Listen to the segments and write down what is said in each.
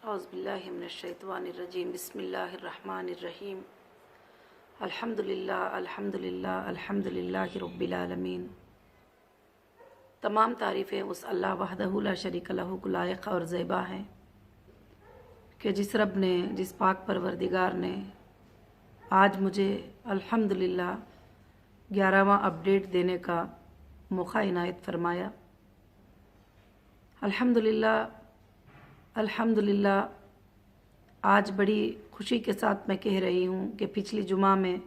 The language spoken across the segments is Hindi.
औज़ुबिल्लाहिमिनश्शैतानिर्रजीम बिस्मिल्लाहिर्रहमानिर्रहीम अल्हम्दुलिल्लाह अल्हम्दुलिल्लाह अल्हम्दुलिल्लाहि रब्बिल आलमीन। तमाम तारीफ़ें उस अल्लाह वहदहु ला शरीक लहू को लायक और ज़ेबा हैं कि जिस रब ने, जिस पाक परवरदिगार ने आज मुझे अल्हम्दुलिल्लाह 11वां अपडेट देने का मौका इनायत फरमाया। अल्हम्दुलिल्लाह अल्हम्दुलिल्लाह आज बड़ी खुशी के साथ मैं कह रही हूँ कि पिछली जुमा में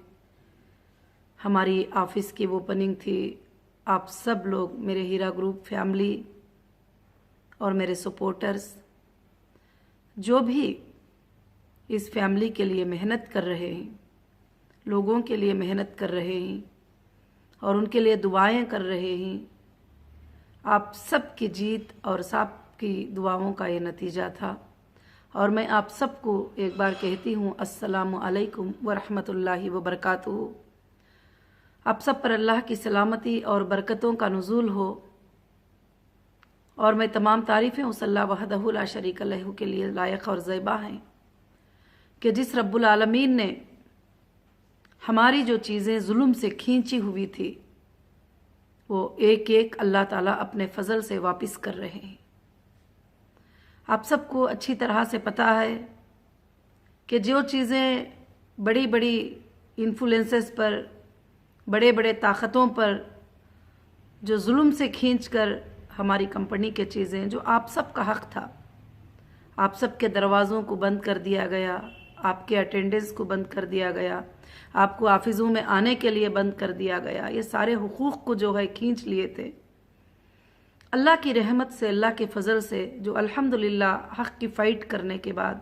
हमारी ऑफ़िस की ओपनिंग थी। आप सब लोग, मेरे हीरा ग्रुप फैमिली और मेरे सपोर्टर्स, जो भी इस फैमिली के लिए मेहनत कर रहे हैं, लोगों के लिए मेहनत कर रहे हैं और उनके लिए दुआएं कर रहे हैं, आप सब की जीत और सब की दुआओं का ये नतीजा था। और मैं आप सबको एक बार कहती हूँ अस्सलामु अलैकुम व रहमतुल्लाहि व बरकातुहू। आप सब पर अल्लाह की सलामती और बरकतों का नुज़ूल हो। और मैं तमाम तारीफ़ें उस अल्लाह वहदहु ला शरीक लहू के लिए लायक और ज़ेबा हैं कि जिस रब्बुल आलमीन ने हमारी जो चीज़ें जुल्म से खींची हुई थी वो एक एक अल्लाह ताला अपने फजल से वापस कर रहे हैं। आप सबको अच्छी तरह से पता है कि जो चीज़ें बड़ी बड़ी इन्फ्लुएंसेस पर, बड़े बड़े ताकतों पर जो जुल्म से खींचकर हमारी कंपनी के चीज़ें, जो आप सब का हक था, आप सब के दरवाज़ों को बंद कर दिया गया, आपके अटेंडेंस को बंद कर दिया गया, आपको ऑफिसों में आने के लिए बंद कर दिया गया। ये सारे हुकूक को जो है खींच लिए थे। अल्लाह की रहमत से, अल्लाह के फजल से, जो अल्हम्दुलिल्लाह हक़ की फ़ाइट करने के बाद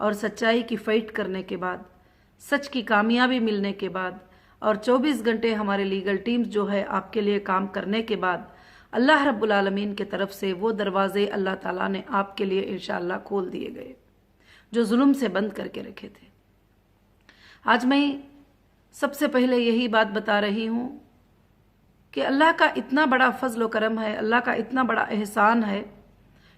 और सच्चाई की फ़ाइट करने के बाद, सच की कामयाबी मिलने के बाद और 24 घंटे हमारे लीगल टीम्स जो है आपके लिए काम करने के बाद अल्लाह रब्बुल आलमीन के तरफ से वो दरवाज़े अल्लाह ताला ने आपके लिए इंशाअल्लाह खोल दिए गए जो जुल्म से बंद करके रखे थे। आज मैं सबसे पहले यही बात बता रही हूँ कि अल्लाह का इतना बड़ा फजल व करम है, अल्लाह का इतना बड़ा एहसान है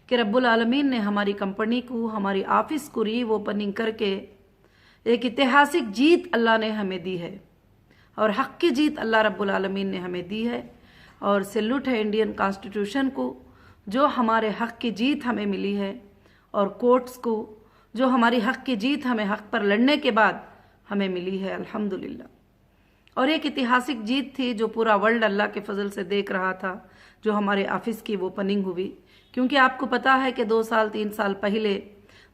कि रब्बुल आलमीन ने हमारी कंपनी को, हमारी ऑफिस को री ओपनिंग करके एक ऐतिहासिक जीत अल्लाह ने हमें दी है और हक़ की जीत अल्लाह रब्बुल आलमीन ने हमें दी है। और सैल्यूट है इंडियन कॉन्स्टिट्यूशन को जो हमारे हक़ की जीत हमें मिली है, और कोर्ट्स को जो हमारी हक़ की जीत हमें हक़ पर लड़ने के बाद हमें मिली है अल्हम्दुलिल्लाह। और एक ऐतिहासिक जीत थी जो पूरा वर्ल्ड अल्लाह के फजल से देख रहा था, जो हमारे ऑफिस की ओपनिंग हुई। क्योंकि आपको पता है कि 2 साल 3 साल पहले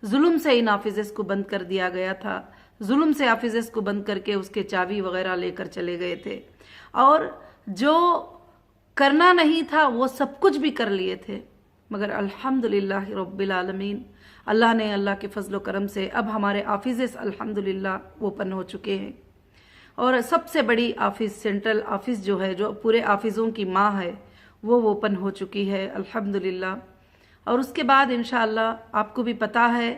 जुल्म से इन ऑफिस को बंद कर दिया गया था, जुल्म से ऑफिस को बंद करके उसके चाबी वगैरह लेकर चले गए थे और जो करना नहीं था वो सब कुछ भी कर लिए थे। मगर अल्हम्दुलिल्लाह रब्बिल आलमीन, अल्लाह ने, अल्लाह के फजल करम से अब हमारे ऑफिस अल्हम्दुलिल्लाह ओपन हो चुके हैं। और सबसे बड़ी ऑफिस, सेंट्रल ऑफिस जो है, जो पूरे ऑफिसों की माँ है, वो ओपन हो चुकी है अल्हम्दुलिल्लाह। और उसके बाद इंशाअल्लाह आपको भी पता है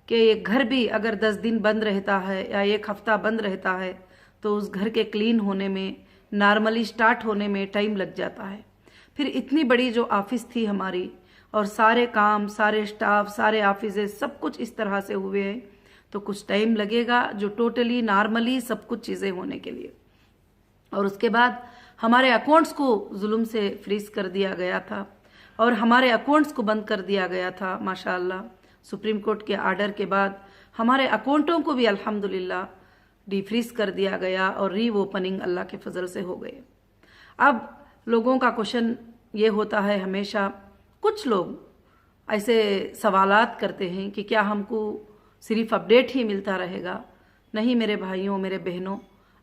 कि एक घर भी अगर 10 दिन बंद रहता है या 1 हफ्ता बंद रहता है तो उस घर के क्लीन होने में, नॉर्मली स्टार्ट होने में टाइम लग जाता है। फिर इतनी बड़ी जो ऑफिस थी हमारी और सारे काम, सारे स्टाफ, सारे ऑफिस सब कुछ इस तरह से हुए हैं तो कुछ टाइम लगेगा जो टोटली नॉर्मली सब कुछ चीज़ें होने के लिए। और उसके बाद हमारे अकाउंट्स को जुल्म से फ्रीज कर दिया गया था और हमारे अकाउंट्स को बंद कर दिया गया था। माशाअल्लाह सुप्रीम कोर्ट के आर्डर के बाद हमारे अकाउंटों को भी अल्हम्दुलिल्लाह डिफ्रीज कर दिया गया और री ओपनिंग अल्लाह के फजल से हो गए। अब लोगों का क्वेश्चन ये होता है हमेशा, कुछ लोग ऐसे सवालात करते हैं कि क्या हमको सिर्फ अपडेट ही मिलता रहेगा। नहीं मेरे भाइयों, मेरे बहनों,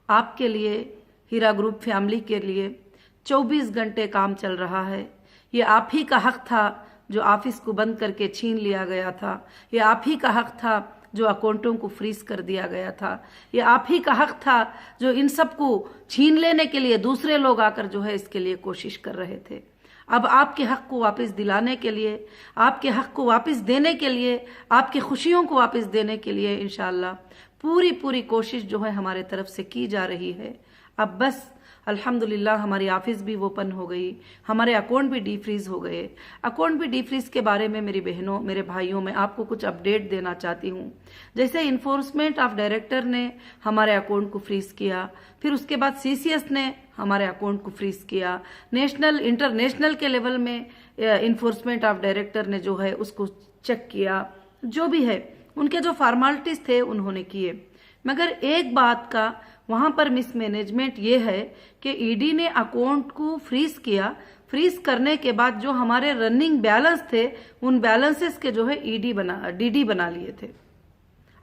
आपके लिए, हीरा ग्रुप फैमिली के लिए 24 घंटे काम चल रहा है। ये आप ही का हक था जो ऑफिस को बंद करके छीन लिया गया था। ये आप ही का हक था जो अकाउंटों को फ्रीज कर दिया गया था। ये आप ही का हक था जो इन सब को छीन लेने के लिए दूसरे लोग आकर जो है इसके लिए कोशिश कर रहे थे। अब आपके हक को वापस दिलाने के लिए, आपके हक को वापस देने के लिए, आपकी खुशियों को वापस देने के लिए इंशाअल्लाह पूरी कोशिश जो है हमारे तरफ से की जा रही है। अब बस अल्हम्दुलिल्लाह हमारी ऑफिस भी ओपन हो गई, हमारे अकाउंट भी डीफ्रीज हो गए। अकाउंट भी डीफ्रीज के बारे में मेरी बहनों, मेरे भाइयों, मैं आपको कुछ अपडेट देना चाहती हूँ। जैसे इन्फोर्समेंट ऑफ डायरेक्टर ने हमारे अकाउंट को फ्रीज किया, फिर उसके बाद सीसीएस ने हमारे अकाउंट को फ्रीज किया, नेशनल इंटरनेशनल के लेवल में इन्फोर्समेंट ऑफ डायरेक्टर ने जो है उसको चेक किया, जो भी है उनके जो फॉर्मेलिटीज थे उन्होंने किए। मगर एक बात का वहां पर मिसमैनेजमेंट ये है कि ईडी ने अकाउंट को फ्रीज किया। फ्रीज करने के बाद जो हमारे रनिंग बैलेंस थे उन बैलेंसेस के जो है डीडी बना लिए थे।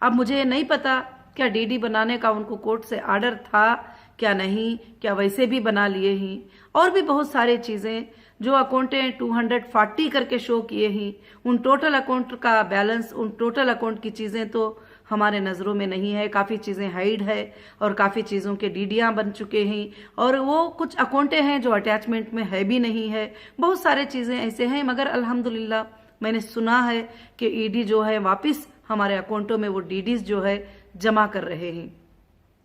अब मुझे नहीं पता क्या डीडी बनाने का उनको कोर्ट से ऑर्डर था क्या नहीं, क्या वैसे भी बना लिए ही, और भी बहुत सारी चीजें जो अकाउंटें 240 करके शो किए ही, उन टोटल अकाउंट का बैलेंस, उन टोटल अकाउंट की चीजें तो हमारे नजरों में नहीं है। काफी चीजें हाइड है और काफी चीजों के डीडियां बन चुके हैं, और वो कुछ अकाउंटें हैं जो अटैचमेंट में है भी नहीं है। बहुत सारे चीजें ऐसे हैं, मगर अल्हम्दुलिल्लाह मैंने सुना है कि ईडी जो है वापस हमारे अकाउंटों में वो डीडीज जो है जमा कर रहे हैं।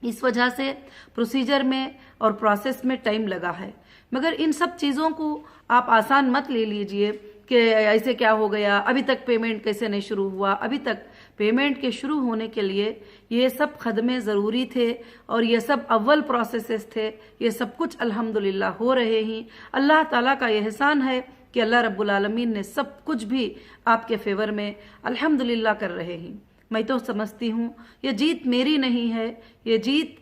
इस वजह से प्रोसीजर में और प्रोसेस में टाइम लगा है। मगर इन सब चीजों को आप आसान मत ले लीजिए कि ऐसे क्या हो गया, अभी तक पेमेंट कैसे नहीं शुरू हुआ। अभी तक पेमेंट के शुरू होने के लिए ये सब खदमे जरूरी थे और ये सब अव्वल प्रोसेसेस थे। ये सब कुछ अल्हम्दुलिल्लाह हो रहे हैं। अल्लाह ताला का एहसान है कि अल्लाह रब्बुल आलमीन ने सब कुछ भी आपके फेवर में अल्हम्दुलिल्लाह कर रहे हैं। मैं तो समझती हूँ ये जीत मेरी नहीं है, ये जीत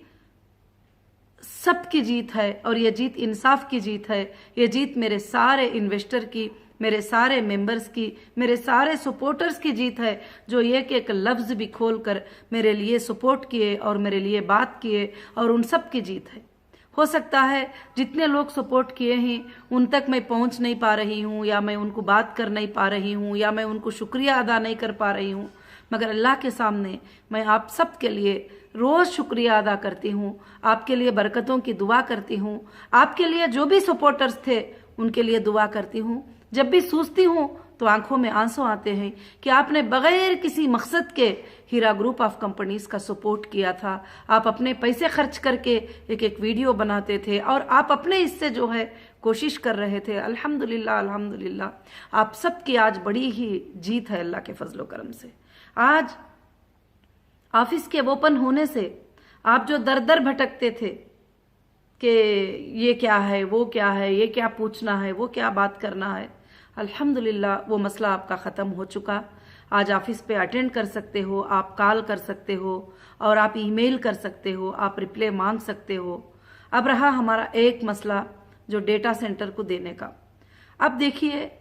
सबकी जीत है, और ये जीत इंसाफ की जीत है। ये जीत मेरे सारे इन्वेस्टर की, मेरे सारे मेंबर्स की, मेरे सारे सपोर्टर्स की जीत है, जो एक एक लफ्ज भी खोल कर मेरे लिए सपोर्ट किए और मेरे लिए बात किए, और उन सब की जीत है। हो सकता है जितने लोग सपोर्ट किए हैं उन तक मैं पहुंच नहीं पा रही हूँ, या मैं उनको बात कर नहीं पा रही हूँ, या मैं उनको शुक्रिया अदा नहीं कर पा रही हूँ, मगर अल्लाह के सामने मैं आप सब के लिए रोज शुक्रिया अदा करती हूँ, आपके लिए बरकतों की दुआ करती हूँ। आपके लिए जो भी सपोर्टर्स थे उनके लिए दुआ करती हूँ। जब भी सोचती हूँ तो आंखों में आंसू आते हैं कि आपने बगैर किसी मकसद के हीरा ग्रुप ऑफ कंपनीज का सपोर्ट किया था। आप अपने पैसे खर्च करके एक एक वीडियो बनाते थे और आप अपने हिस्से जो है कोशिश कर रहे थे। अल्हम्दुलिल्लाह अल्हम्दुलिल्लाह आप सबकी आज बड़ी ही जीत है अल्लाह के फजलो करम से। आज ऑफिस के ओपन होने से आप जो दर दर भटकते थे कि ये क्या है, वो क्या है, ये क्या पूछना है, वो क्या बात करना है, अल्हम्दुलिल्लाह वो मसला आपका ख़त्म हो चुका। आज ऑफिस पे अटेंड कर सकते हो, आप कॉल कर सकते हो और आप ईमेल कर सकते हो, आप रिप्लाई मांग सकते हो। अब रहा हमारा एक मसला जो डेटा सेंटर को देने का। अब देखिए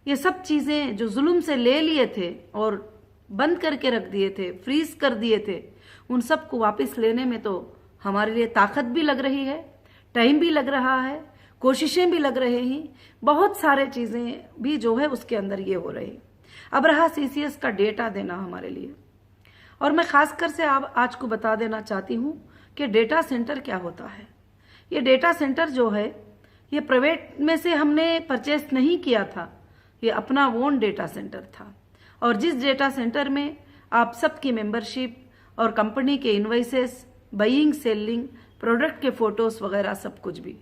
ये सब चीज़ें जो जुल्म से ले लिए थे और बंद करके रख दिए थे, फ्रीज कर दिए थे, उन सब को वापस लेने में तो हमारे लिए ताकत भी लग रही है, टाइम भी लग रहा है, कोशिशें भी लग रहे हैं, बहुत सारे चीजें भी जो है उसके अंदर ये हो रही। अब रहा सीसीएस का डेटा देना हमारे लिए, और मैं खासकर से आज को बता देना चाहती हूँ कि डेटा सेंटर क्या होता है। ये डेटा सेंटर जो है ये प्राइवेट में से हमने परचेस नहीं किया था, ये अपना ओन डेटा सेंटर था, और जिस डेटा सेंटर में आप सबकी मेंबरशिप और कंपनी के इनवॉइसेस, बाइंग सेलिंग, प्रोडक्ट के फोटोज वगैरह सब कुछ भी।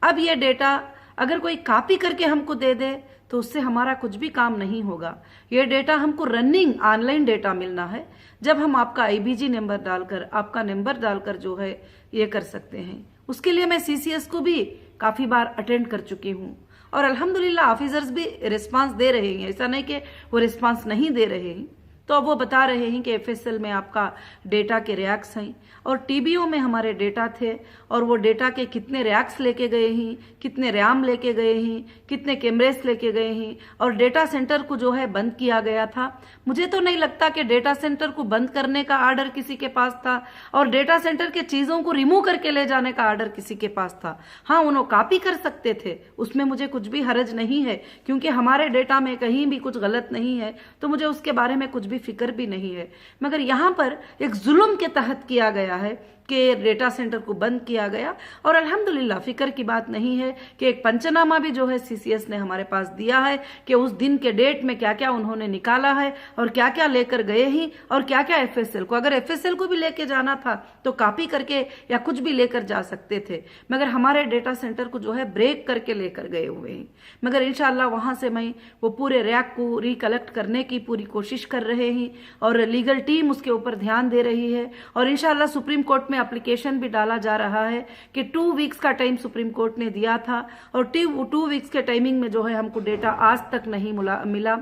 अब ये डेटा अगर कोई कॉपी करके हमको दे दे तो उससे हमारा कुछ भी काम नहीं होगा। ये डेटा हमको रनिंग ऑनलाइन डेटा मिलना है, जब हम आपका आईबीजी नंबर डालकर, आपका नंबर डालकर जो है ये कर सकते हैं। उसके लिए मैं सीसीएस को भी काफी बार अटेंड कर चुकी हूँ और अल्हम्दुलिल्लाह ऑफिसर्स भी रिस्पांस दे रहे हैं, ऐसा नहीं कि वो रिस्पांस नहीं दे रहे हैं। तो अब वो बता रहे हैं कि एफएसएल में आपका डेटा के रैक्स हैं और टीबीओ में हमारे डेटा थे, और वो डेटा के कितने रैक्स लेके गए हैं, कितने रैम लेके गए हैं, कितने कैमरेस लेके गए हैं, और डेटा सेंटर को जो है बंद किया गया था। मुझे तो नहीं लगता कि डेटा सेंटर को बंद करने का आर्डर किसी के पास था और डेटा सेंटर के चीजों को रिमूव करके ले जाने का आर्डर किसी के पास था। हाँ, उन्होंने कॉपी कर सकते थे, उसमें मुझे कुछ भी हरज नहीं है, क्योंकि हमारे डेटा में कहीं भी कुछ गलत नहीं है, तो मुझे उसके बारे में कुछ भी फिक्र भी नहीं है। मगर यहाँ पर एक जुल्म के तहत किया गया है कि डेटा सेंटर को बंद किया गया। और अल्हम्दुलिल्लाह फिक्र की बात नहीं है कि एक पंचनामा भी जो है सीसीएस ने हमारे पास दिया है कि उस दिन के डेट में क्या क्या उन्होंने निकाला है और क्या क्या लेकर गए ही और क्या क्या एफएसएल को, अगर एफएसएल को भी लेके जाना था तो कॉपी करके या कुछ भी लेकर जा सकते थे, मगर हमारे डेटा सेंटर को जो है ब्रेक करके लेकर गए हुए हैं। मगर इंशाल्लाह वहां से मैं वो पूरे रैक को रिकलेक्ट करने की पूरी कोशिश कर रहे हैं और लीगल टीम उसके ऊपर ध्यान दे रही है और इंशाल्लाह सुप्रीम कोर्ट में एप्लीकेशन भी डाला जा रहा है कि 2 वीक्स का टाइम सुप्रीम कोर्ट ने दिया था और 2 वीक्स के टाइमिंग में जो है हमको डेटा आज तक नहीं मिला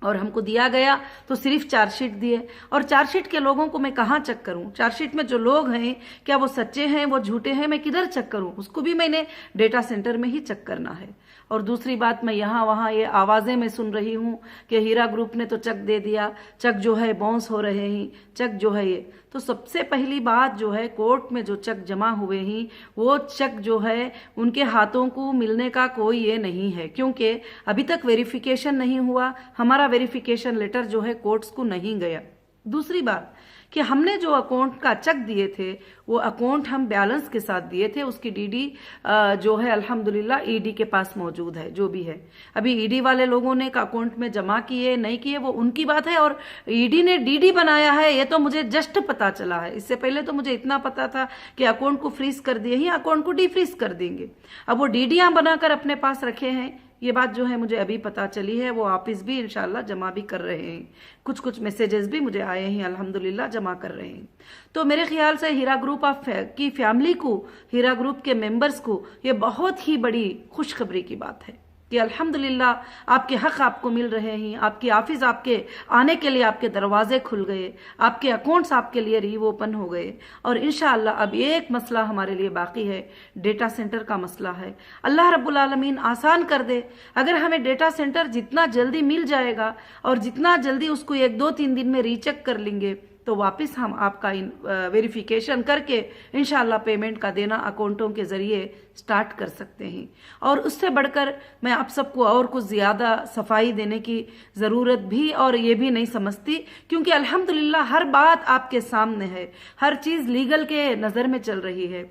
और हमको दिया गया तो सिर्फ चार्जशीट दिए। और चार्जशीट के लोगों को मैं कहाँ चेक करूं? चार्जशीट में जो लोग हैं क्या वो सच्चे हैं, वो झूठे हैं, मैं किधर चेक करूं? उसको भी मैंने डेटा सेंटर में ही चेक करना है। और दूसरी बात, मैं यहाँ वहाँ ये आवाजें मैं सुन रही हूँ कि हीरा ग्रुप ने तो चेक दे दिया, चेक जो है बाउंस हो रहे हैं, चेक जो है ये। तो सबसे पहली बात जो है, कोर्ट में जो चेक जमा हुए हैं वो चेक जो है उनके हाथों को मिलने का कोई ये नहीं है, क्योंकि अभी तक वेरिफिकेशन नहीं हुआ, हमारा वेरिफिकेशन लेटर जो है कोर्ट्स को नहीं गया। दूसरी बात कि हमने जो अकाउंट का चेक दिए थे वो अकाउंट हम बैलेंस के साथ दिए थे, उसकी डीडी जो है अल्हम्दुलिल्लाह ईडी के पास मौजूद है। जो भी है अभी ईडी वाले लोगों ने अकाउंट में जमा किए नहीं किए वो उनकी बात है, और ईडी ने डीडी बनाया है ये तो मुझे जस्ट पता चला है। इससे पहले तो मुझे इतना पता था कि अकाउंट को फ्रीज कर दिए ही अकाउंट को डीफ्रीज कर देंगे। अब वो डीडियां बनाकर अपने पास रखे हैं, ये बात जो है मुझे अभी पता चली है। वो ऑफिस भी इंशाल्लाह जमा भी कर रहे हैं, कुछ मैसेजेस भी मुझे आए हैं, अल्हम्दुलिल्लाह जमा कर रहे हैं। तो मेरे ख्याल से हीरा ग्रुप की फैमिली को, हीरा ग्रुप के मेंबर्स को ये बहुत ही बड़ी खुशखबरी की बात है कि अल्हम्दुलिल्लाह आपके हक आपको मिल रहे हैं, आपकी ऑफिस आपके आने के लिए आपके दरवाजे खुल गए, आपके अकाउंट्स आपके लिए रीओपन हो गए। और इंशाअल्लाह अब एक मसला हमारे लिए बाकी है, डेटा सेंटर का मसला है। अल्लाह रब्बुल आलमीन आसान कर दे, अगर हमें डेटा सेंटर जितना जल्दी मिल जाएगा और जितना जल्दी उसको 1-2-3 दिन में रीचेक कर लेंगे तो वापस हम आपका वेरिफिकेशन करके इंशाल्लाह पेमेंट का देना अकाउंटों के जरिए स्टार्ट कर सकते हैं। और उससे बढ़कर मैं आप सबको और कुछ ज्यादा सफाई देने की जरूरत भी और ये भी नहीं समझती, क्योंकि अल्हम्दुलिल्लाह हर बात आपके सामने है, हर चीज लीगल के नजर में चल रही है।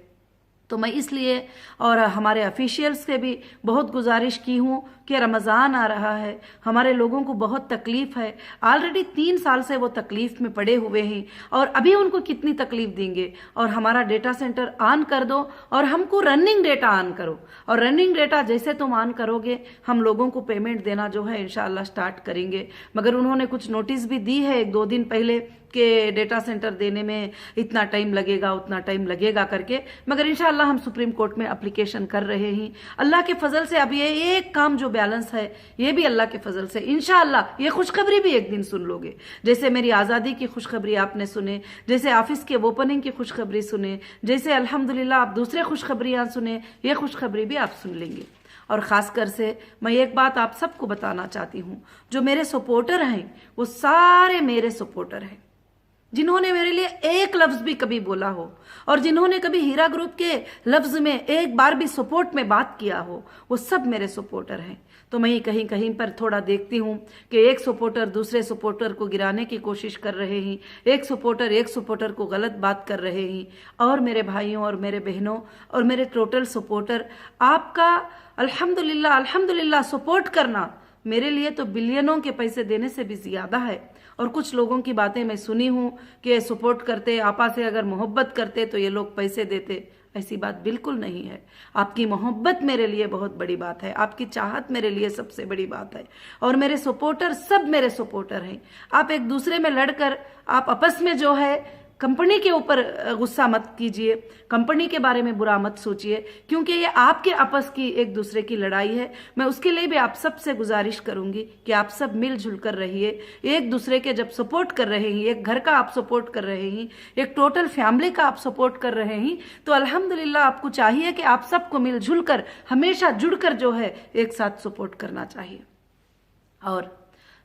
तो मैं इसलिए और हमारे ऑफिशियल्स से भी बहुत गुजारिश की हूँ कि रमज़ान आ रहा है, हमारे लोगों को बहुत तकलीफ है, ऑलरेडी 3 साल से वो तकलीफ में पड़े हुए हैं और अभी उनको कितनी तकलीफ देंगे। और हमारा डेटा सेंटर ऑन कर दो और हमको रनिंग डेटा ऑन करो, और रनिंग डेटा जैसे तुम ऑन करोगे हम लोगों को पेमेंट देना जो है इंशाल्लाह स्टार्ट करेंगे। मगर उन्होंने कुछ नोटिस भी दी है 1-2 दिन पहले कि डेटा सेंटर देने में इतना टाइम लगेगा उतना टाइम लगेगा करके, मगर इंशाल्लाह हम सुप्रीम कोर्ट में एप्लीकेशन कर रहे हैं। अल्लाह के फजल से अब ये एक काम जो बैलेंस है ये भी अल्लाह के फजल से इंशाल्लाह ये खुशखबरी भी एक दिन सुन लोगे, जैसे मेरी आज़ादी की खुशखबरी आपने सुने, जैसे ऑफिस के ओपनिंग की खुशखबरी सुने, जैसे अल्हम्दुलिल्लाह आप दूसरे खुशखबरियां सुने, ये खुशखबरी भी आप सुन लेंगे। और खासकर से मैं एक बात आप सबको बताना चाहती हूँ, जो मेरे सपोर्टर हैं वो सारे मेरे सपोर्टर हैं, जिन्होंने मेरे लिए एक लफ्ज भी कभी बोला हो और जिन्होंने कभी हीरा ग्रुप के लफ्ज में एक बार भी सपोर्ट में बात किया हो, वो सब मेरे सपोर्टर हैं। तो मैं कहीं कहीं पर थोड़ा देखती हूँ कि एक सपोर्टर दूसरे सपोर्टर को गिराने की कोशिश कर रहे हैं, एक सपोर्टर को गलत बात कर रहे हैं। और मेरे भाइयों और मेरे बहनों और मेरे टोटल सपोर्टर, आपका अल्हम्दुलिल्लाह अल्हम्दुलिल्लाह सपोर्ट करना मेरे लिए तो बिलियनों के पैसे देने से भी ज्यादा है। और कुछ लोगों की बातें मैं सुनी हूं कि सपोर्ट करते, आपा से अगर मोहब्बत करते तो ये लोग पैसे देते। ऐसी बात बिल्कुल नहीं है। आपकी मोहब्बत मेरे लिए बहुत बड़ी बात है, आपकी चाहत मेरे लिए सबसे बड़ी बात है। और मेरे सपोर्टर सब मेरे सपोर्टर हैं। आप एक दूसरे में लड़कर आप आपस में जो है कंपनी के ऊपर गुस्सा मत कीजिए, कंपनी के बारे में बुरा मत सोचिए, क्योंकि ये आपके आपस की एक दूसरे की लड़ाई है। मैं उसके लिए भी आप सब से गुजारिश करूंगी कि आप सब मिलजुल कर रहिए, एक दूसरे के जब सपोर्ट कर रहे हैं, एक घर का आप सपोर्ट कर रहे हैं, एक टोटल फैमिली का आप सपोर्ट कर रहे हैं, तो अल्हम्दुलिल्लाह आपको चाहिए कि आप सबको मिलजुल कर हमेशा जुड़कर जो है एक साथ सपोर्ट करना चाहिए। और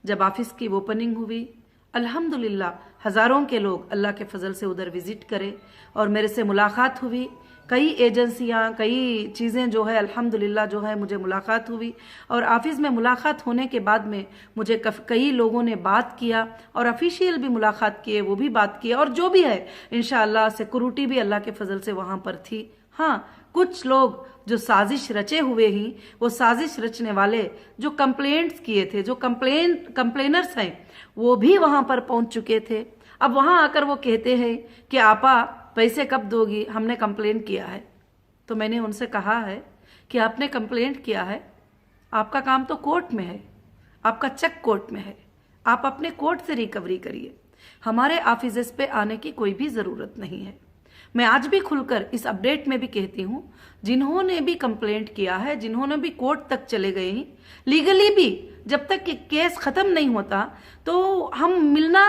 जब ऑफिस की ओपनिंग हुई अल्हम्दुलिल्लाह हजारों के लोग अल्लाह के फजल से उधर विजिट करे और मेरे से मुलाकात हुई कई एजेंसियां, कई चीज़ें जो है अल्हम्दुलिल्लाह जो है मुझे मुलाकात हुई, और ऑफिस में मुलाकात होने के बाद में मुझे कई लोगों ने बात किया और ऑफिशियल भी मुलाकात किए, वो भी बात किए, और जो भी है इंशाअल्लाह सिक्योरिटी भी अल्लाह के फजल से वहाँ पर थी। हाँ, कुछ लोग जो साजिश रचे हुए ही, वो साजिश रचने वाले जो कंप्लेंट्स किए थे, जो कंप्लेनर्स हैं, वो भी वहाँ पर पहुँच चुके थे। अब वहाँ आकर वो कहते हैं कि आपा पैसे कब दोगी, हमने कंप्लेंट किया है। तो मैंने उनसे कहा है कि आपने कंप्लेंट किया है, आपका काम तो कोर्ट में है, आपका चेक कोर्ट में है, आप अपने कोर्ट से रिकवरी करिए, हमारे ऑफिस पे आने की कोई भी ज़रूरत नहीं है। मैं आज भी खुलकर इस अपडेट में भी कहती हूँ, जिन्होंने भी कंप्लेंट किया है, जिन्होंने भी कोर्ट तक चले गए हैं, लीगली भी जब तक कि केस ख़त्म नहीं होता तो हम मिलना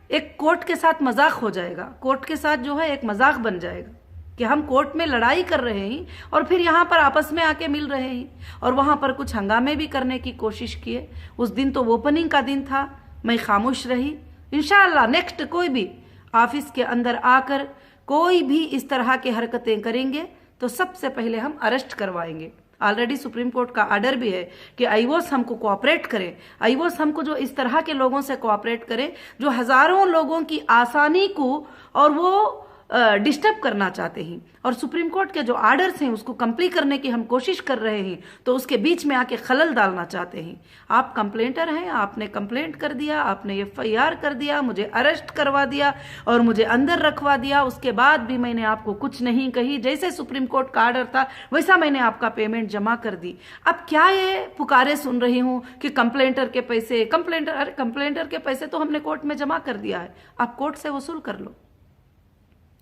एक कोर्ट के साथ मजाक हो जाएगा, कोर्ट के साथ जो है एक मजाक बन जाएगा कि हम कोर्ट में लड़ाई कर रहे हैं और फिर यहाँ पर आपस में आके मिल रहे हैं, और वहाँ पर कुछ हंगामे भी करने की कोशिश किए। उस दिन तो ओपनिंग का दिन था, मैं खामोश रही। इंशाअल्लाह नेक्स्ट कोई भी ऑफिस के अंदर आकर कोई भी इस तरह की हरकतें करेंगे तो सबसे पहले हम अरेस्ट करवाएंगे। ऑलरेडी सुप्रीम कोर्ट का ऑर्डर भी है कि आईवोस हमको कोऑपरेट करे, आईवोस हमको जो इस तरह के लोगों से कोऑपरेट करे जो हजारों लोगों की आसानी को और वो डिस्टर्ब करना चाहते हैं, और सुप्रीम कोर्ट के जो ऑर्डर्स हैं उसको कंप्लीट करने की हम कोशिश कर रहे हैं, तो उसके बीच में आके खलल डालना चाहते हैं। आप कंप्लेंटर हैं, आपने कंप्लेंट कर दिया, आपने एफआईआर कर दिया, मुझे अरेस्ट करवा दिया और मुझे अंदर रखवा दिया, उसके बाद भी मैंने आपको कुछ नहीं कही, जैसे सुप्रीम कोर्ट का ऑर्डर था वैसा मैंने आपका पेमेंट जमा कर दी। अब क्या ये पुकारे सुन रही हूँ कि कंप्लेंटर के पैसे, कंप्लेंटर के पैसे तो हमने कोर्ट में जमा कर दिया है, आप कोर्ट से वसूल कर लो।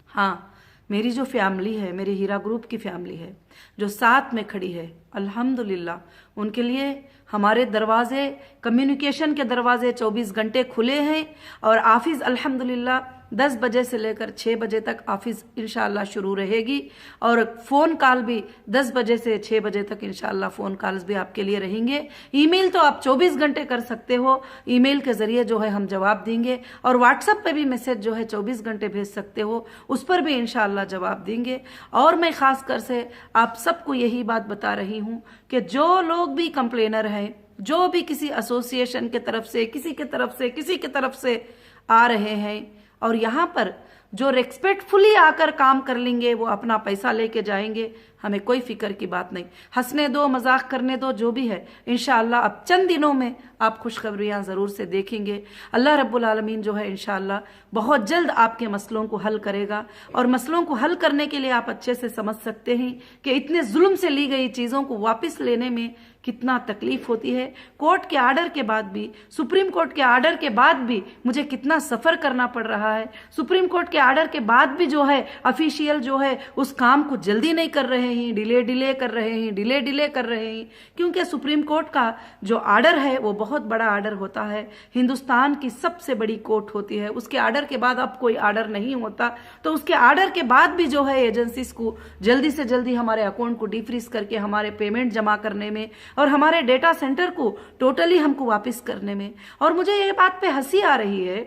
हाँ, मेरी जो फैमिली है, मेरी हीरा ग्रुप की फैमिली है जो साथ में खड़ी है, अल्हम्दुलिल्लाह उनके लिए हमारे दरवाजे, कम्युनिकेशन के दरवाजे 24 घंटे खुले हैं, और ऑफिस अल्हम्दुलिल्लाह 10 बजे से लेकर 6 बजे तक ऑफिस इंशाअल्लाह शुरू रहेगी, और फ़ोन कॉल भी 10 बजे से 6 बजे तक इंशाअल्लाह फ़ोन कॉल्स भी आपके लिए रहेंगे। ईमेल तो आप 24 घंटे कर सकते हो, ईमेल के ज़रिए जो है हम जवाब देंगे, और व्हाट्सएप पे भी मैसेज जो है 24 घंटे भेज सकते हो, उस पर भी इंशाअल्लाह जवाब देंगे। और मैं ख़ास कर से आप सबको यही बात बता रही हूँ कि जो लोग भी कंप्लेनर हैं, जो भी किसी एसोसिएशन के तरफ से, किसी के तरफ से, किसी की तरफ से आ रहे हैं, और यहाँ पर जो रेस्पेक्टफुली आकर काम कर लेंगे वो अपना पैसा लेके जाएंगे, हमें कोई फिक्र की बात नहीं। हंसने दो, मजाक करने दो, जो भी है इंशाअल्लाह अब चंद दिनों में आप खुशखबरियां ज़रूर से देखेंगे। अल्लाह रब्बुल आलमीन जो है इंशाअल्लाह बहुत जल्द आपके मसलों को हल करेगा, और मसलों को हल करने के लिए आप अच्छे से समझ सकते हैं कि इतने जुल्म से ली गई चीज़ों को वापस लेने में कितना तकलीफ होती है। कोर्ट के आर्डर के बाद भी, सुप्रीम कोर्ट के आर्डर के बाद भी मुझे कितना सफ़र करना पड़ रहा है। सुप्रीम कोर्ट के आर्डर के बाद भी जो है ऑफिशियल जो है उस काम को जल्दी नहीं कर रहे हैं, डिले कर रहे हैं, डिले कर रहे हैं, क्योंकि सुप्रीम कोर्ट का जो आर्डर है वो बहुत बड़ा आर्डर होता है, हिंदुस्तान की सबसे बड़ी कोर्ट होती है। उसके आर्डर के बाद अब कोई आर्डर नहीं होता, तो उसके आर्डर के बाद भी जो है एजेंसीज को जल्दी से जल्दी हमारे अकाउंट को डिफ्रीज करके हमारे पेमेंट जमा करने में और हमारे डेटा सेंटर को टोटली हमको वापस करने में। और मुझे ये बात पे हंसी आ रही है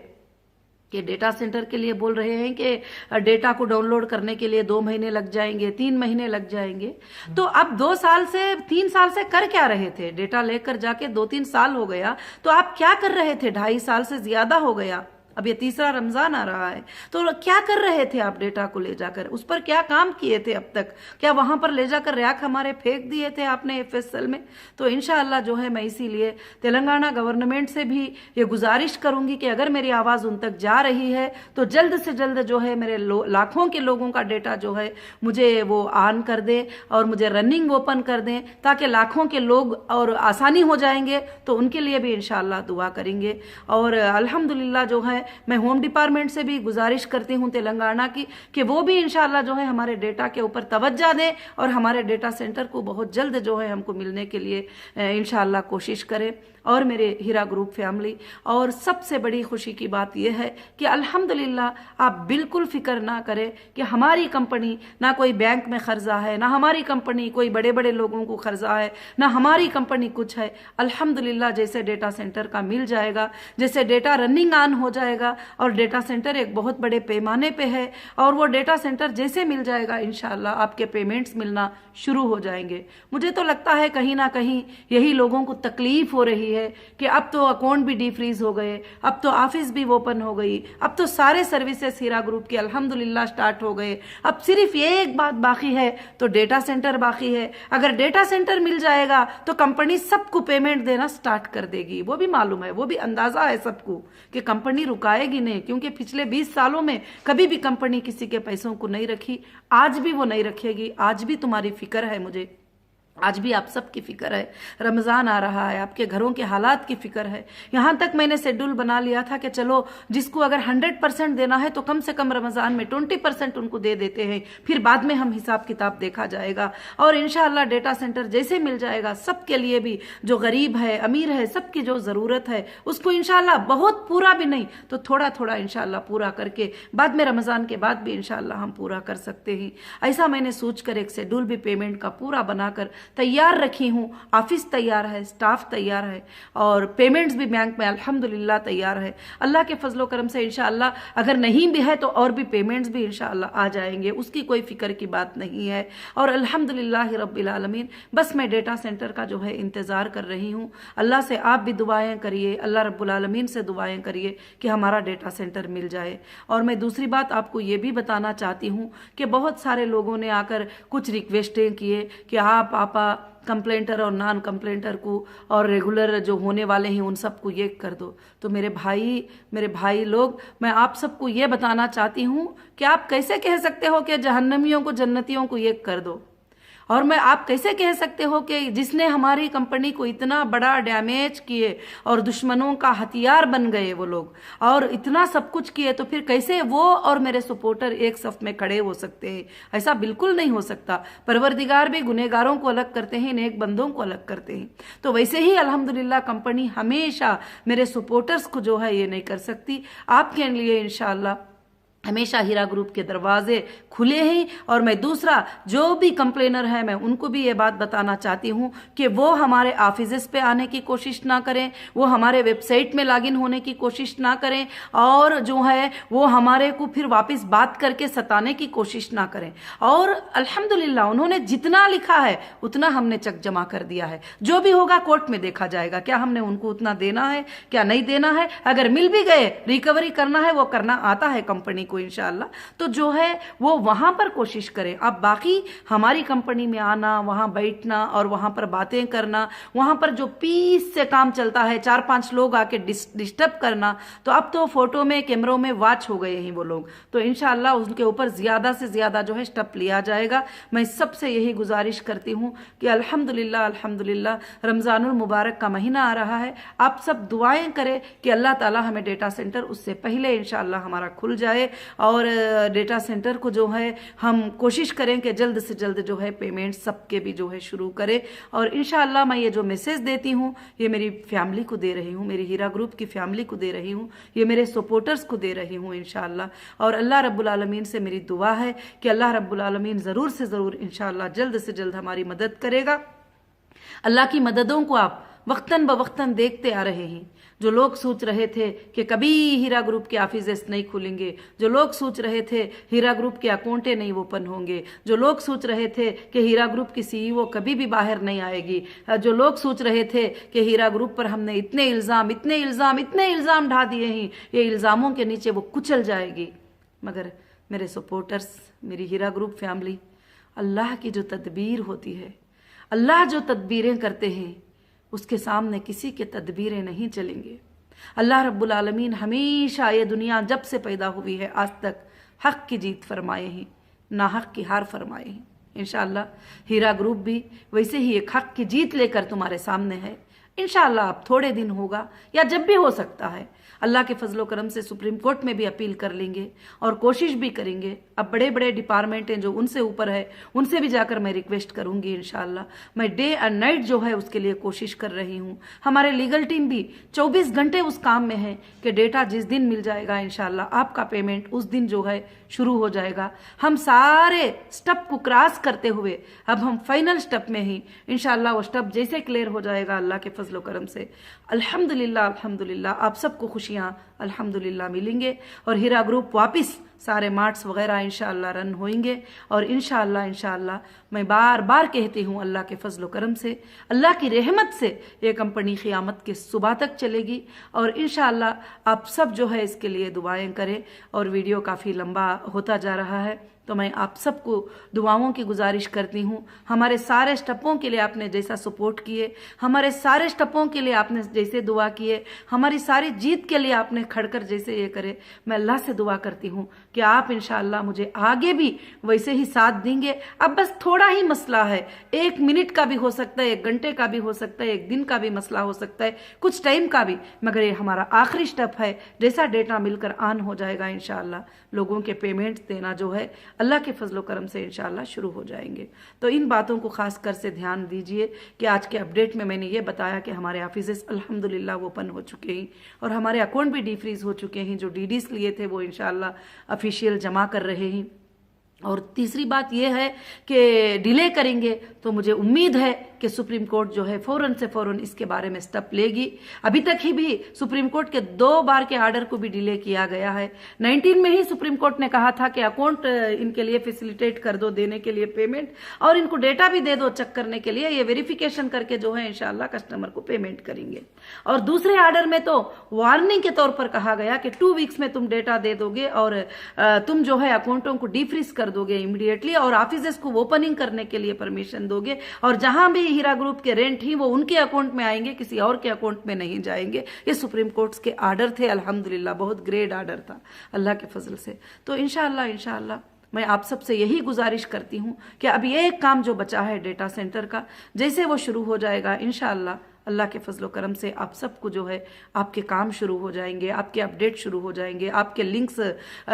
कि डेटा सेंटर के लिए बोल रहे हैं कि डेटा को डाउनलोड करने के लिए 2 महीने लग जाएंगे, 3 महीने लग जाएंगे। तो अब 2 साल से 3 साल से कर क्या रहे थे? डेटा लेकर जाके 2-3 साल हो गया, तो आप क्या कर रहे थे? 2.5 साल से ज्यादा हो गया, अब ये तीसरा रमजान आ रहा है, तो क्या कर रहे थे आप? डेटा को ले जाकर उस पर क्या काम किए थे अब तक? क्या वहां पर ले जाकर रैक हमारे फेंक दिए थे आपने एफएसएल में? तो इंशाअल्लाह जो है मैं इसीलिए तेलंगाना गवर्नमेंट से भी ये गुजारिश करूंगी कि अगर मेरी आवाज उन तक जा रही है तो जल्द से जल्द जो है मेरे लाखों के लोगों का डेटा जो है मुझे वो ऑन कर दे और मुझे रनिंग ओपन कर दें, ताकि लाखों के लोग और आसानी हो जाएंगे। तो उनके लिए भी इंशाअल्लाह दुआ करेंगे। और अल्हम्दुलिल्लाह जो है मैं होम डिपार्टमेंट से भी गुजारिश करती हूं तेलंगाना की कि वो भी इंशाअल्लाह जो है हमारे डेटा के ऊपर तवज्जो दें और हमारे डेटा सेंटर को बहुत जल्द जो है हमको मिलने के लिए इंशाअल्लाह कोशिश करें। और मेरे हीरा ग्रुप फैमिली। और सबसे बड़ी खुशी की बात यह है कि अल्हम्दुलिल्लाह आप बिल्कुल फिक्र ना करें कि हमारी कंपनी ना कोई बैंक में कर्जा है, ना हमारी कंपनी कोई बड़े बड़े लोगों को कर्जा है, ना हमारी कंपनी कुछ है। अल्हम्दुलिल्लाह जैसे डेटा सेंटर का मिल जाएगा, जैसे डेटा रनिंग ऑन हो जाएगा, और डेटा सेंटर एक बहुत बड़े पैमाने पे है, और वो डेटा सेंटर जैसे मिल जाएगा इंशाल्लाह आपके पेमेंट्स मिलना शुरू हो जाएंगे। मुझे तो लगता है कहीं ना कहीं यही लोगों को तकलीफ हो रही है कि अब तो अकाउंट भी डीफ्रीज हो गए, अब तो ऑफिस भी ओपन हो गई, अब तो सारे सर्विसेज हीरा ग्रुप के अल्हम्दुलिल्लाह स्टार्ट हो गए, अब सिर्फ ये एक बात बाकी है तो डेटा सेंटर बाकी है। अगर डेटा सेंटर मिल जाएगा तो कंपनी सबको पेमेंट देना स्टार्ट कर देगी। वो भी मालूम है, वो भी अंदाजा है सबको कि कंपनी रुकाएगी नहीं, क्योंकि पिछले 20 सालों में कभी भी कंपनी किसी के पैसों को नहीं रखी, आज भी वो नहीं रखेगी। आज भी तुम्हारी फिक्र है मुझे, आज भी आप सबकी फिक्र है। रमज़ान आ रहा है, आपके घरों के हालात की फिक्र है। यहाँ तक मैंने शेड्यूल बना लिया था कि चलो जिसको अगर 100% देना है तो कम से कम रमज़ान में 20% उनको दे देते हैं, फिर बाद में हम हिसाब किताब देखा जाएगा। और इंशाअल्लाह डेटा सेंटर जैसे मिल जाएगा सबके लिए भी, जो गरीब है अमीर है, सबकी जो ज़रूरत है उसको इंशाअल्लाह बहुत पूरा भी नहीं तो थोड़ा थोड़ा इंशाअल्लाह पूरा करके बाद में रमज़ान के बाद भी इंशाअल्लाह हम पूरा कर सकते हैं। ऐसा मैंने सोचकर एक शेड्यूल भी पेमेंट का पूरा बनाकर तैयार रखी हूँ। ऑफिस तैयार है, स्टाफ तैयार है, और पेमेंट्स भी बैंक में अल्हम्दुलिल्लाह तैयार है। अल्लाह के फजलो करम से इंशाअल्लाह अगर नहीं भी है तो और भी पेमेंट्स भी इंशाअल्लाह आ जाएंगे, उसकी कोई फिक्र की बात नहीं है। और अल्हम्दुलिल्लाह रब्बिल आलमीन, बस मैं डेटा सेंटर का जो है इंतज़ार कर रही हूँ। अल्लाह से आप भी दुआएं करिए, अल्लाह रब्बुल आलमीन से दुआएं करिए कि हमारा डेटा सेंटर मिल जाए। और मैं दूसरी बात आपको ये भी बताना चाहती हूँ कि बहुत सारे लोगों ने आकर कुछ रिक्वेस्टें किए कि आप कंप्लेंटर और नॉन कंप्लेंटर को और रेगुलर जो होने वाले हैं उन सबको ये कर दो। तो मेरे भाई लोग, मैं आप सबको ये बताना चाहती हूँ कि आप कैसे कह सकते हो कि जहन्नमियों को जन्नतियों को ये कर दो, और मैं आप कैसे कह सकते हो कि जिसने हमारी कंपनी को इतना बड़ा डैमेज किए और दुश्मनों का हथियार बन गए वो लोग, और इतना सब कुछ किए, तो फिर कैसे वो और मेरे सपोर्टर एक सफ में खड़े हो सकते हैं? ऐसा बिल्कुल नहीं हो सकता। परवरदिगार भी गुनहगारों को अलग करते हैं, नेक बंदों को अलग करते हैं। तो वैसे ही अल्हम्दुलिल्लाह कंपनी हमेशा मेरे सपोर्टर्स को जो है ये नहीं कर सकती। आपके लिए इंशाअल्लाह हमेशा हीरा ग्रुप के दरवाजे खुले हैं। और मैं दूसरा जो भी कंप्लेनर है मैं उनको भी ये बात बताना चाहती हूँ कि वो हमारे ऑफिस पे आने की कोशिश ना करें, वो हमारे वेबसाइट में लॉगिन होने की कोशिश ना करें, और जो है वो हमारे को फिर वापस बात करके सताने की कोशिश ना करें। और अल्हम्दुलिल्लाह उन्होंने जितना लिखा है उतना हमने चेक जमा कर दिया है। जो भी होगा कोर्ट में देखा जाएगा, क्या हमने उनको उतना देना है क्या नहीं देना है। अगर मिल भी गए, रिकवरी करना है वो करना आता है कंपनी को इंशाअल्लाह, तो जो है वो वहां पर कोशिश करें। अब बाकी हमारी कंपनी में आना, वहां बैठना और वहां पर बातें करना, वहां पर जो पीस से काम चलता है, 4-5 लोग आके डिस्टर्ब करना, तो अब तो फोटो में कैमरों में वॉच हो गए हैं वो लोग, तो इंशाअल्लाह उनके ऊपर ज्यादा से ज्यादा जो है स्टेप लिया जाएगा। मैं सबसे यही गुजारिश करती हूँ कि अल्हम्दुलिल्लाह अल्हम्दुलिल्लाह रमजानुल मुबारक का महीना आ रहा है, आप सब दुआएं करें कि अल्लाह ताला हमें डेटा सेंटर उससे पहले इंशाअल्लाह हमारा खुल जाए, और डेटा सेंटर को जो है हम कोशिश करें कि जल्द से जल्द जो है पेमेंट सबके भी जो है शुरू करें। और इंशाअल्लाह मैं ये जो मैसेज देती हूँ ये मेरी फैमिली को दे रही हूँ, मेरी हीरा ग्रुप की फैमिली को दे रही हूँ, ये मेरे सपोर्टर्स को दे रही हूँ इंशाअल्लाह। और अल्लाह रब्बुल आलमीन से मेरी दुआ है कि अल्लाह रब्बुल आलमीन ज़रूर से ज़रूर इंशाअल्लाह जल्द से जल्द हमारी मदद करेगा। अल्लाह की मददों को आप वक्तन बवक्तन देखते आ रहे हैं। जो लोग सोच रहे थे कि कभी हीरा ग्रुप के ऑफिसेस नहीं खुलेंगे, जो लोग सोच रहे थे हीरा ग्रुप के अकाउंटें नहीं ओपन होंगे, जो लोग सोच रहे थे कि हीरा ग्रुप की सीईओ कभी भी बाहर नहीं आएगी, जो लोग सोच रहे थे कि हीरा ग्रुप पर हमने इतने इल्ज़ाम ढा दिए हैं, ये इल्ज़ामों के नीचे वो कुचल जाएगी। मगर मेरे सपोर्टर्स, मेरी हीरा ग्रुप फैमिली, अल्लाह की जो तदबीर होती है, अल्लाह जो तदबीरें करते हैं उसके सामने किसी के तदबीरें नहीं चलेंगे। अल्लाह रब्बुल आलमीन हमेशा ये दुनिया जब से पैदा हुई है आज तक हक की जीत फरमाए हैं, ना हक की हार फरमाए हैं। इंशाअल्लाह हीरा ग्रुप भी वैसे ही एक हक की जीत लेकर तुम्हारे सामने है। इंशाअल्लाह अब थोड़े दिन होगा या जब भी हो सकता है, अल्लाह के फजलो करम से सुप्रीम कोर्ट में भी अपील कर लेंगे और कोशिश भी करेंगे। अब बड़े बड़े डिपार्टमेंट हैं जो उनसे ऊपर है, उनसे भी जाकर मैं रिक्वेस्ट करूंगी। इंशाल्लाह मैं डे एंड नाइट जो है उसके लिए कोशिश कर रही हूँ। हमारे लीगल टीम भी 24 घंटे उस काम में है कि डेटा जिस दिन मिल जाएगा इंशाल्लाह आपका पेमेंट उस दिन जो है शुरू हो जाएगा। हम सारे स्टेप को क्रॉस करते हुए अब हम फाइनल स्टेप में ही इंशाल्लाह वो स्टेप जैसे क्लियर हो जाएगा अल्लाह के फजलो करम से अल्हम्दुलिल्लाह अल्हम्दुलिल्लाह आप सबको खुशियां अल्हम्दुलिल्लाह मिलेंगे और हीरा ग्रुप वापस सारे मार्ट्स वगैरह इंशाअल्लाह रन होंगे। और इंशाअल्लाह मैं बार बार कहती हूँ अल्लाह के फजलो करम से, अल्लाह की रहमत से ये कंपनी क़यामत के सुबह तक चलेगी। और इंशाअल्लाह आप सब जो है इसके लिए दुआएं करें। और वीडियो काफ़ी लंबा होता जा रहा है तो मैं आप सबको दुआओं की गुजारिश करती हूँ। हमारे सारे स्टेपों के लिए आपने जैसा सपोर्ट किए, हमारे सारे स्टेपों के लिए आपने जैसे दुआ किए, हमारी सारी जीत के लिए आपने खड़कर जैसे ये करे, मैं अल्लाह से दुआ करती हूँ कि आप इंशाअल्लाह मुझे आगे भी वैसे ही साथ देंगे। अब बस थोड़ा ही मसला है, 1 मिनट का भी हो सकता है, 1 घंटे का भी हो सकता है, 1 दिन का भी मसला हो सकता है, कुछ टाइम का भी, मगर ये हमारा आखिरी स्टेप है। जैसा डेटा मिलकर ऑन हो जाएगा इंशाअल्लाह लोगों के पेमेंट्स देना जो है अल्लाह के फजलो करम से इंशाअल्लाह शुरू हो जाएंगे। तो इन बातों को खास कर से ध्यान दीजिए कि आज के अपडेट में मैंने ये बताया कि हमारे ऑफिसेस अल्हम्दुलिल्लाह वो ओपन हो चुके हैं और हमारे अकाउंट भी डीफ्रीज हो चुके हैं। जो डीडीज लिए थे वो इंशाअल्लाह ऑफिशियल जमा कर रहे हैं। और तीसरी बात यह है कि डिले करेंगे तो मुझे उम्मीद है कि सुप्रीम कोर्ट जो है फौरन से फौरन इसके बारे में स्टेप लेगी। अभी तक ही भी सुप्रीम कोर्ट के 2 बार के आर्डर को भी डिले किया गया है। 19 में ही सुप्रीम कोर्ट ने कहा था कि अकाउंट इनके लिए फैसिलिटेट कर दो देने के लिए पेमेंट, और इनको डेटा भी दे दो चेक करने के लिए, ये वेरिफिकेशन करके जो है इंशाल्लाह कस्टमर को पेमेंट करेंगे। और दूसरे आर्डर में तो वार्निंग के तौर पर कहा गया कि 2 वीक्स में तुम डेटा दे दोगे और तुम जो है अकाउंटों को डीफ्रीज कर दोगे इमीडिएटली और ऑफिसेस को ओपनिंग करने के लिए परमिशन दोगे, और जहां भी हीरा ग्रुप के रेंट ही वो उनके अकाउंट में आएंगे, किसी और के अकाउंट में नहीं जाएंगे। ये सुप्रीम कोर्ट के आर्डर थे, अल्हम्दुलिल्लाह बहुत ग्रेट आर्डर था अल्लाह के फजल से। तो इंशाअल्लाह मैं आप सबसे यही गुजारिश करती हूँ कि अब ये एक काम जो बचा है डेटा सेंटर का, जैसे वो शुरू हो जाएगा इंशाअल्लाह अल्लाह के फजलो करम से आप सबको जो है आपके काम शुरू हो जाएंगे, आपके अपडेट शुरू हो जाएंगे, आपके लिंक्स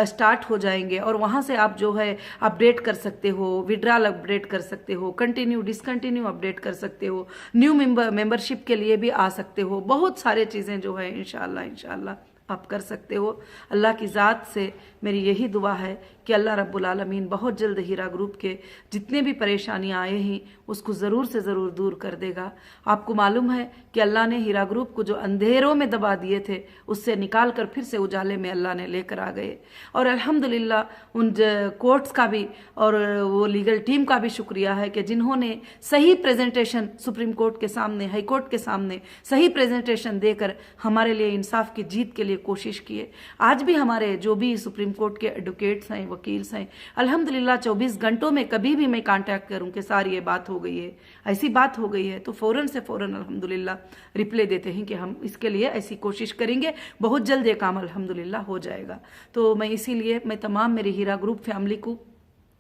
स्टार्ट हो जाएंगे और वहाँ से आप जो है अपडेट कर सकते हो, विड्रॉल अपडेट कर सकते हो, कंटिन्यू डिसकंटिन्यू अपडेट कर सकते हो, न्यू मेंबरशिप के लिए भी आ सकते हो। बहुत सारे चीज़ें जो है इंशाअल्लाह आप कर सकते हो। अल्लाह की ज़ात से मेरी यही दुआ है कि अल्लाह रब्बुल आलमीन बहुत जल्द हीरा ग्रुप के जितने भी परेशानियां आए हैं उसको ज़रूर से ज़रूर दूर कर देगा। आपको मालूम है कि अल्लाह ने हीरा ग्रुप को जो अंधेरों में दबा दिए थे उससे निकाल कर फिर से उजाले में अल्लाह ने लेकर आ गए। और अल्हम्दुलिल्लाह उन कोर्ट्स का भी और वो लीगल टीम का भी शुक्रिया है कि जिन्होंने सही प्रेजेंटेशन सुप्रीम कोर्ट के सामने, हाई कोर्ट के सामने सही प्रेजेंटेशन देकर हमारे लिए इंसाफ की जीत के लिए कोशिश किए। आज भी हमारे जो भी सुप्रीम कोर्ट के एडवोकेट्स हैं, वकील्स हैं, अल्हम्दुलिल्लाह 24 घंटों में कभी भी मैं कांटेक्ट करूं कि सारी ये बात हो गई है, ऐसी बात हो गई है, तो फौरन से फौरन अल्हम्दुलिल्लाह रिप्लाई देते हैं कि हम इसके लिए ऐसी कोशिश करेंगे, बहुत जल्द ये काम अल्हम्दुलिल्लाह हो जाएगा। तो मैं इसीलिए मैं तमाम मेरी हीरा ग्रुप फैमिली को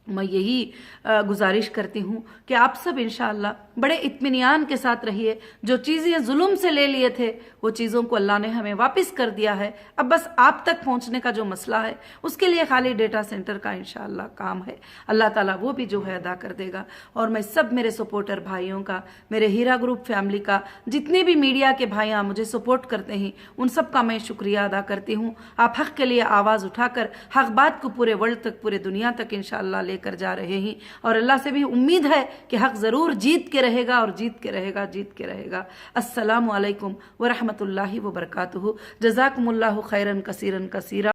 मैं यही गुजारिश करती हूँ कि आप सब इंशाअल्लाह बड़े इत्मीनान के साथ रहिए। जो चीज़ें जुल्म से ले लिए थे वो चीज़ों को अल्लाह ने हमें वापस कर दिया है। अब बस आप तक पहुँचने का जो मसला है उसके लिए खाली डेटा सेंटर का इंशाअल्लाह काम है, अल्लाह ताला वो भी जो है अदा कर देगा। और मैं सब मेरे सपोर्टर भाइयों का, मेरे हीरा ग्रुप फैमिली का, जितने भी मीडिया के भाइयाँ मुझे सपोर्ट करते हैं उन सब का मैं शुक्रिया अदा करती हूँ। आप हक़ के लिए आवाज़ उठाकर हक़ बात को पूरे वर्ल्ड तक, पूरे दुनिया तक इंशाअल्लाह लेकर जा रहे हैं। और अल्लाह से भी उम्मीद है कि हक़ ज़रूर जीत के रहेगा और जीत के रहेगा। अस्सलामु अलैकुम व रहमतुल्लाहि व बरकातुहू। जज़ाकुमुल्लाहु खैरन कसीरन कसीरा।